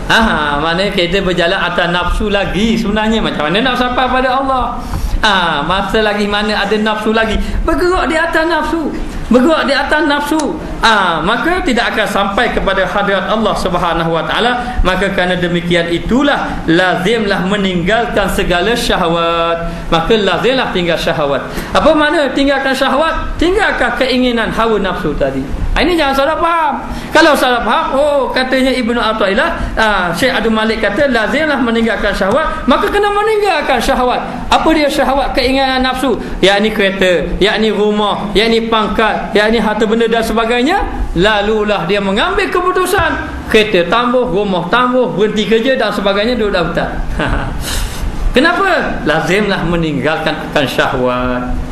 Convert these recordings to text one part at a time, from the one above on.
Maknanya kita berjalan atas nafsu lagi. Sebenarnya macam mana nak sampai pada Allah? Masa lagi mana ada nafsu lagi, bergerak di atas nafsu, bergerak di atas nafsu, maka tidak akan sampai kepada hadirat Allah Subhanahu wa taala. Maka kerana demikian itulah lazimlah meninggalkan segala syahwat. Maka lazimlah tinggal syahwat. Apa makna tinggalkan syahwat? Tinggalkan keinginan hawa nafsu tadi. Ini jangan salah faham. Kalau salah faham, katanya Ibnu Athaillah, Syekh Abdul Malik kata lazimlah meninggalkan syahwat, maka kena meninggalkan syahwat. Apa dia syahwat? Keinginan nafsu, yakni kereta, yakni rumah, yakni pangkat, yakni harta benda dan sebagainya. Lalulah dia mengambil keputusan, kereta tambah, rumah tambah, berhenti kerja dan sebagainya, duduk dalam hutan. Kenapa? Lazimlah meninggalkan akan syahwat.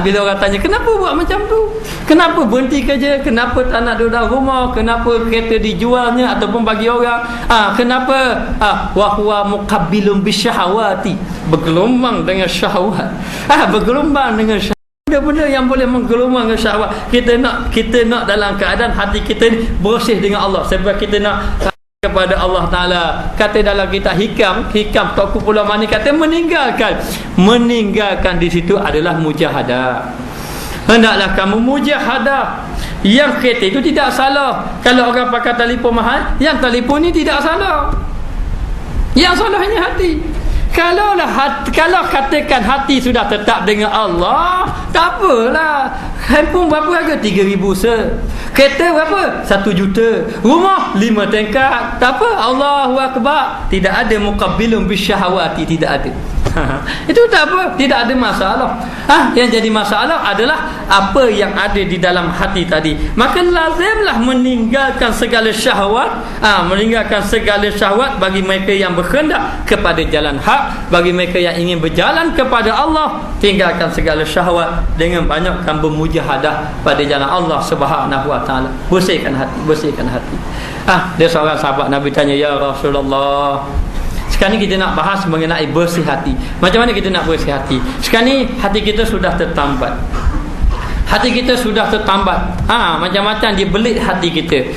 Bila orang tanya kenapa buat macam tu, kenapa berhenti kerja, kenapa tak nak duduk dalam rumah, kenapa kereta dijualnya ataupun bagi orang, kenapa wahwa muqabbilun bisyahawati, bergelombang dengan syahwat, bergelombang dengan syahwat. Benda-benda yang boleh menggelombang dengan syahwat. Kita nak dalam keadaan hati kita ni bersih dengan Allah, sebab kita nak kepada Allah Ta'ala. Kata dalam kitab Hikam Tauku Pulau Mani kata meninggalkan di situ adalah mujahadah. Hendaklah kamu mujahadah. Yang kereta itu tidak salah. Kalau orang pakai telefon mahal, yang telefon ni tidak salah. Yang salahnya hati. Kalau katakan hati sudah tetap dengan Allah, tak apalah. Handphone berapa harga? 3,000 Kereta berapa? 1 juta. Rumah 5 tingkat. Tak apa. Allahu Akbar. Tidak ada muqabbilun bisyahawati, tidak ada. Itu tak apa, tidak ada masalah. Yang jadi masalah adalah apa yang ada di dalam hati tadi. Maka lazimlah meninggalkan segala syahwat, meninggalkan segala syahwat bagi mereka yang berkehendak kepada jalan hak, bagi mereka yang ingin berjalan kepada Allah. Tinggalkan segala syahwat dengan banyakkan bermujahadah pada jalan Allah Subhanahu wa taala. Bersihkan hati. Dia seorang sahabat Nabi tanya, ya Rasulullah, sekarang ni kita nak bahas mengenai bersih hati. Macam mana kita nak bersih hati? Sekarang ni hati kita sudah tertambat. Macam-macam dia belit hati kita.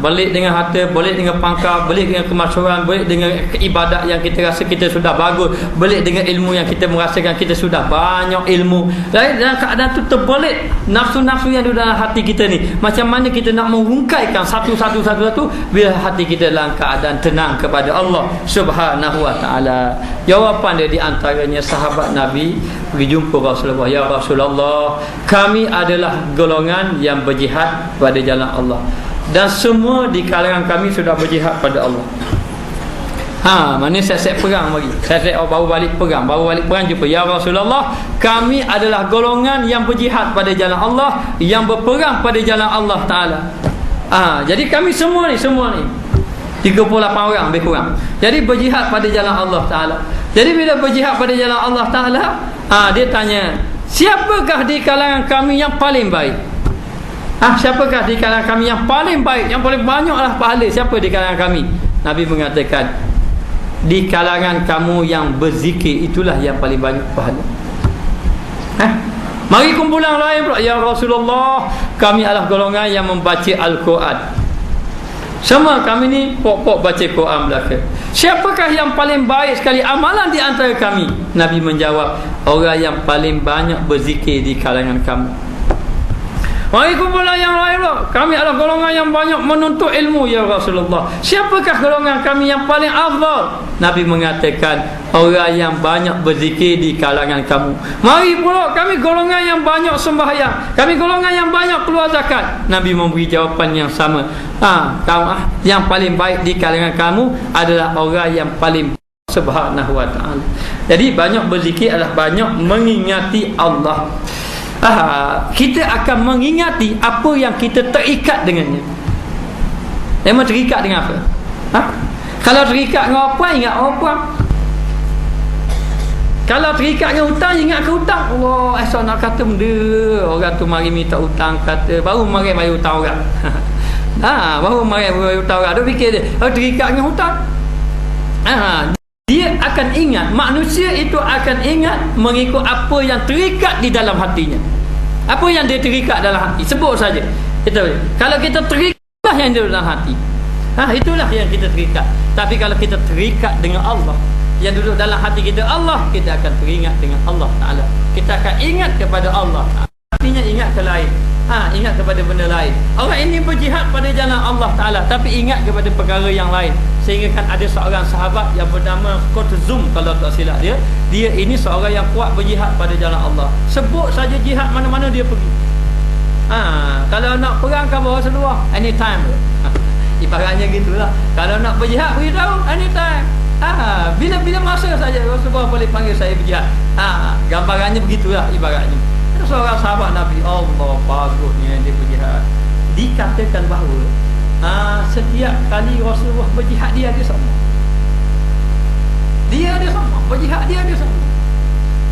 Belit dengan harta, belit dengan pangkat, belit dengan kemasyhuran, belit dengan ibadat yang kita rasa kita sudah bagus, belit dengan ilmu yang kita merasakan kita sudah banyak ilmu. Dalam keadaan tu terbelit nafsu-nafsu yang ada dalam hati kita ni. Macam mana kita nak merungkaikan satu bila hati kita dalam keadaan tenang kepada Allah Subhanahu wa taala? Jawapan dia di antaranya sahabat Nabi pergi jumpa Rasulullah. Ya Rasulullah, kami adalah golongan yang berjihad pada jalan Allah, dan semua di kalangan kami sudah berjihad pada Allah. Mana siap-siap perang lagi. Baru balik perang jumpa. Ya Rasulullah, kami adalah golongan yang berjihad pada jalan Allah, yang berperang pada jalan Allah Ta'ala. Jadi kami semua ni 38 orang lebih kurang. Jadi berjihad pada jalan Allah Ta'ala. Jadi bila berjihad pada jalan Allah Ta'ala, dia tanya, siapakah di kalangan kami yang paling baik? Siapakah di kalangan kami yang paling baik, yang paling banyaklah pahala? Siapa di kalangan kami? Nabi mengatakan, di kalangan kamu yang berzikir itulah yang paling banyak pahala. Mari kumpulan lain pula. Ya Rasulullah, kami adalah golongan yang membaca Al-Quran. Sama kami ni pokok baca Quran belaka. Siapakah yang paling baik sekali amalan di antara kami? Nabi menjawab, orang yang paling banyak berzikir di kalangan kami. Mari kumpulan yang lain pula. Kami adalah golongan yang banyak menuntut ilmu. Ya Rasulullah, siapakah golongan kami yang paling afdal? Nabi mengatakan, orang yang banyak berzikir di kalangan kamu. Mari pula kami golongan yang banyak sembahyang, kami golongan yang banyak keluar zakat. Nabi memberi jawapan yang sama. Yang paling baik di kalangan kamu adalah orang yang paling Subhanahu wa ta'ala. Jadi banyak berzikir adalah banyak mengingati Allah. Kita akan mengingati apa yang kita terikat dengannya. Memang terikat dengan apa? Kalau terikat dengan apa, ingat apa? Kalau terikat dengan hutang, ingat ke hutang. Allah, esok nak kata benda, orang tu mari minta hutang, kata baru mari hutang orang. Baru mari hutang orang. Dia fikir dia, terikat dengan hutang. Dia akan ingat, manusia itu akan ingat mengikut apa yang terikat di dalam hatinya. Apa yang dia terikat dalam hati, sebut saja. Kalau kita terikat yang ada dalam hati. Itulah yang kita terikat. Tapi kalau kita terikat dengan Allah, yang duduk dalam hati kita Allah, kita akan teringat dengan Allah Ta'ala. Kita akan ingat kepada Allah. Artinya ingat ke lain. Ingat kepada benda lain. Orang ini berjihad pada jalan Allah Ta'ala, tapi ingat kepada perkara yang lain. Sehingga kan ada seorang sahabat yang bernama Qutuzum, kalau tak silap dia ini seorang yang kuat berjihad pada jalan Allah. Sebut saja jihad, mana-mana dia pergi. Kalau nak perang kan bawa seluar, anytime. Ibaratnya gitulah. Kalau nak berjihad, beritahu anytime. Bila masa saja Rasulullah boleh panggil saya berjihad. Gambarannya begitulah ibaratnya. Ada seorang sahabat Nabi, Allah bagusnya dia berjihad. Dikatakan bahawa setiap kali Rasulullah berjihad, dia ada sama. Berjihad dia ada sama.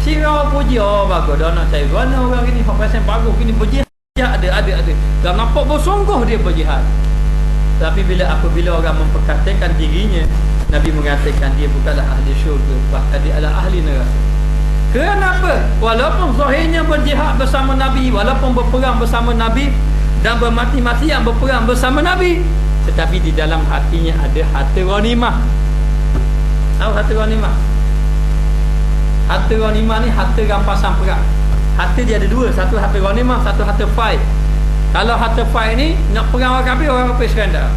Sirau puji, bagus dah nak cari mana orang ini, hak pasal bagus gini berjihad ada. Dan nampak bersungguh dia berjihad. Tapi apabila orang memperkatakan dirinya, Nabi mengatakan dia bukanlah ahli syurga, bahkan dia adalah ahli neraka. Kenapa? Walaupun zahirnya berjihad bersama Nabi, walaupun berperang bersama Nabi dan bermati-matian berperang bersama Nabi, tetapi di dalam hatinya ada harta ghanimah. Tahu harta ghanimah? Harta ghanimah ni harta rampasan perang. Harta dia ada dua, satu harta ghanimah, satu harta fight. Kalau harta fight ni nak perang orang kafir surrender.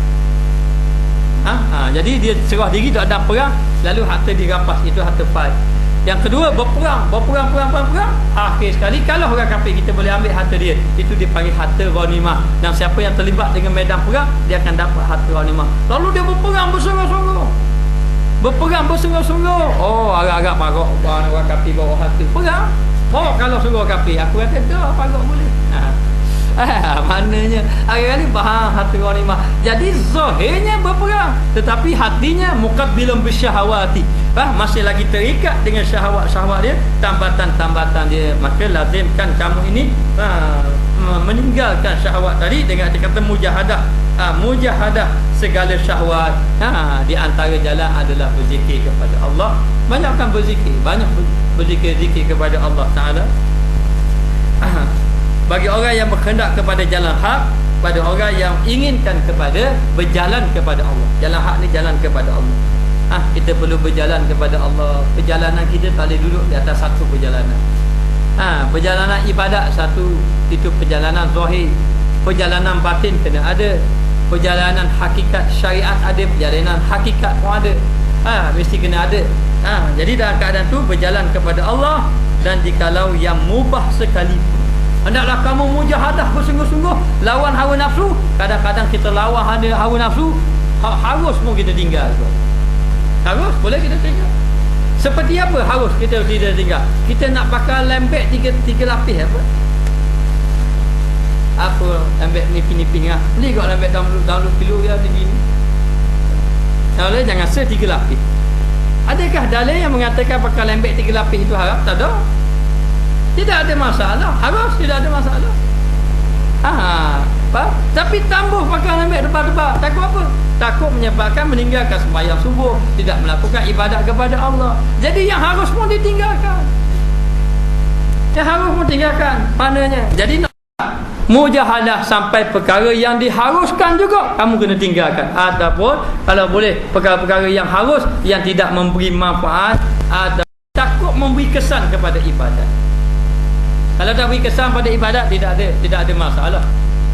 Jadi dia serah diri tak ada perang, lalu harta dirampas, itu harta fight. Yang kedua berperang. Akhir sekali kalau orang kafir kita boleh ambil harta dia, itu dipanggil harta ghanimah. Dan siapa yang terlibat dengan medan perang, dia akan dapat harta ghanimah. Lalu dia berperang bersungguh-sungguh. Agak-agak parok orang kafir bawa harta perang. Kalau suruh kafir, aku kata dah parok boleh. Maknanya hari-hari faham hati ghanimah. Jadi zahirnya berperang, tetapi hatinya muqabbilun bisyahawati. Masih lagi terikat dengan syahwat-syahwat dia, tambatan-tambatan dia. Maka lazimkan kamu ini meninggalkan syahwat tadi dengan kata mujahadah. Mujahadah segala syahwat. Di antara jalan adalah berzikir kepada Allah. Banyakkan berzikir, berzikir kepada Allah Ta'ala. Bagi orang yang berkehendak kepada jalan hak, pada orang yang inginkan kepada berjalan kepada Allah. Jalan hak ni jalan kepada Allah. Kita perlu berjalan kepada Allah. Perjalanan kita tak boleh duduk di atas satu perjalanan. Perjalanan ibadat satu, itu perjalanan zahir. Perjalanan batin kena ada. Perjalanan hakikat syariat ada, perjalanan hakikat pun ada. Mesti kena ada. Jadi dalam keadaan tu berjalan kepada Allah. Dan jikalau yang mubah sekalipun, hendaklah kamu mujahadah bersungguh-sungguh lawan hawa nafsu. Kadang-kadang kita lawan hawa nafsu, harus pun kita tinggal. Harus boleh kita tinggal. Seperti apa harus kita tidak tinggal? Kita nak pakai lembek tiga lapis apa lembek nipis-nipis beli kat lembek download kilo dia tinggi ni. Kalau jangan tiga lapis. Adakah dalil yang mengatakan pakai lembek tiga lapis itu haram? Tak ada. Tidak ada masalah. Harus tidak ada masalah. Tapi tambah pakai lembek tebal-tebal. Takut apa? Takut menyebabkan meninggalkan sembahyang subuh, tidak melakukan ibadat kepada Allah. Jadi yang harus pun ditinggalkan. Yang harus pun tinggalkan. Maknanya jadi mujahadah sampai perkara yang diharuskan juga kamu kena tinggalkan. Ataupun kalau boleh perkara-perkara yang harus, yang tidak memberi manfaat atau takut memberi kesan kepada ibadat. Kalau tak beri kesan pada ibadat, tidak ada masalah.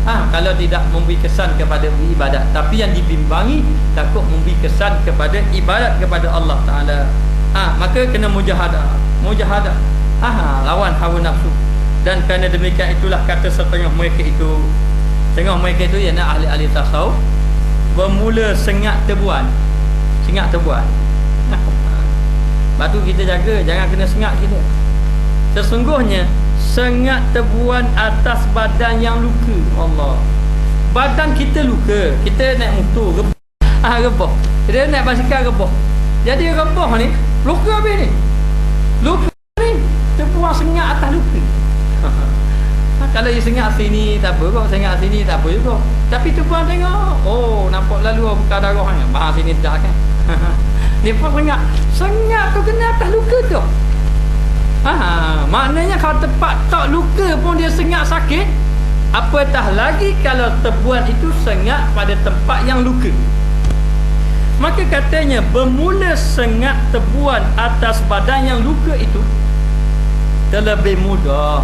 Kalau tidak memberi kesan kepada ibadat, tapi yang dibimbangi takut memberi kesan kepada ibadat kepada Allah Ta'ala, maka kena mujahadah. Lawan hawa nafsu. Dan kerana demikian itulah kata setengah mereka itu ialah ahli-ahli tasawuf, bermula sengat tebuan. Batu kita jaga, jangan kena sengat kita. Sesungguhnya sengat tebuan atas badan yang luka. Allah, badan kita luka. Kita naik motor rebah, kita naik basikal rebah. Jadi rebah ni luka habis ni. Luka ni tebuan sengat atas luka. Kalau dia sengat sini tak apa kok, sengat sini tak apa juga. Tapi tebuan tengok, nampak lalu buka darah ni. Bahas sini dah kan. Dia pun sengat tu kena atas luka tu. Maknanya kalau tempat tak luka pun dia sengat sakit, apatah lagi kalau tebuan itu sengat pada tempat yang luka. Maka katanya bermula sengat tebuan atas badan yang luka itu terlebih mudah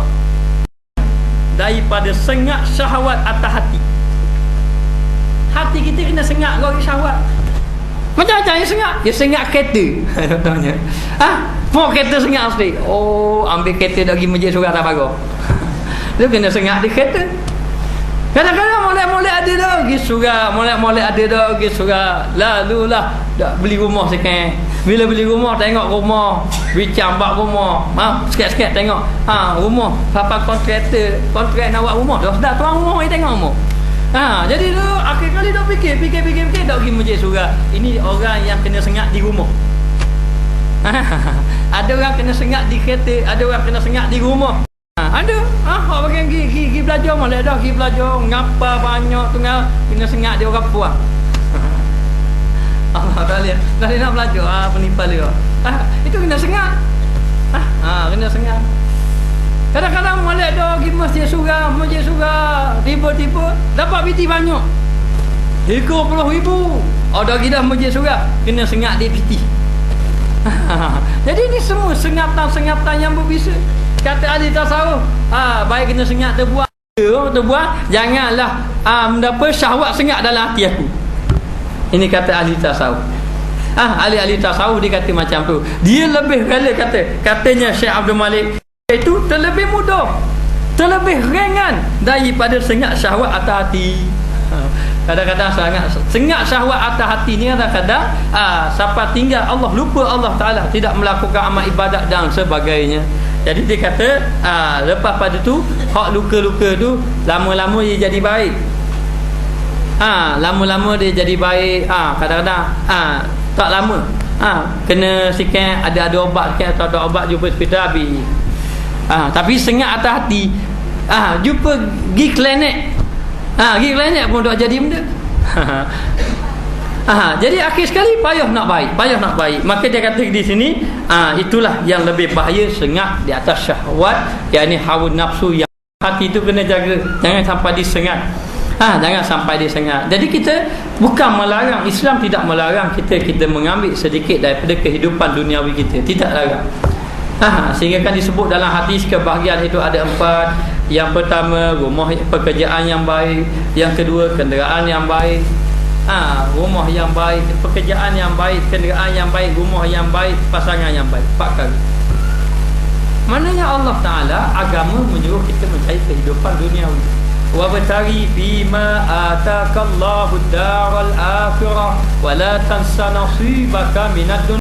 daripada sengat syahwat atas hati. Hati kita kena sengat bagi syahwat. Macam-macam yang sengat. Dia sengat kereta. Contohnya. Mau kereta sengat mesti. Oh, ambil kereta dah pergi masjid surah tak bagus. Dia kena sengat di kereta. Kadang-kadang molek-molek ada dah pergi surah, molek-molek ada dah pergi surah. Lalulah dah beli rumah sekarang. Bila beli rumah tengok rumah, bincang bab rumah. Sikit-sikit tengok. Rumah papa kontraktor, kontrak nak buat rumah. Dah tuan rumah ni tengok rumah. Jadi tu akhir kali dah fikir dah pergi masjid surah. Ini orang yang kena sengat di rumah. Ada orang kena sengat di kereta, ada orang kena sengat di rumah. Ada orang bagian pergi belajar malah dah pergi belajar ngapa banyak tunggal kena sengat dia orang puas. Allah Taala nak belajar penimpal dia. Itu kena sengat. Kena sengat. Kadang-kadang malah dah pergi masjid surah, tiba-tiba dapat biti banyak. 30,000. Dah pergi dah masjid surah, kena sengat dia biti. Jadi ini semua sengatan-sengatan yang berbisa. Kata ahli tasawuf, baik kena sengat terbuang. Janganlah mendapat syahwat sengat dalam hati aku. Ini kata ahli tasawuf. Ahli-ahli tasawuf dia kata macam tu. Dia lebih rela katanya Syekh Abdul Malik itu terlebih mudah, terlebih ringan daripada sengat syahwat atas hati. Kadang-kadang sengat syahwat atas hati ni kadang-kadang sampai tinggal Allah, lupa Allah Ta'ala, tidak melakukan amal ibadat dan sebagainya. Jadi dia kata lepas pada tu hak luka-luka tu lama-lama dia jadi baik. Lama-lama dia jadi baik. Kadang-kadang tak lama kena sikit ada obat sikit atau ada obat jumpa hospital habis. Tapi sengat atas hati jumpa pergi klinik. Pergi klinik pun dah jadi benda. Jadi akhir sekali payah nak baik. Maka dia kata di sini itulah yang lebih bahaya, sengat di atas syahwat, yakni hawa nafsu. Yang hati itu kena jaga, jangan sampai disengat. Jangan sampai disengat. Jadi kita bukan melarang, Islam tidak melarang kita mengambil sedikit daripada kehidupan duniawi kita, tidak larang. Sehingga kan disebut dalam hadis kebahagiaan itu ada 4. Yang pertama, rumah, pekerjaan yang baik. Yang kedua, kenderaan yang baik. Rumah yang baik, pekerjaan yang baik, kenderaan yang baik, rumah yang baik, pasangan yang baik. 4 kali. Maknanya Allah Ta'ala agama menyuruh kita mencari kehidupan duniawi. Wabtaghi fima atakallahu ad-daral akhirah wa la tansa nasibaka minad dunya.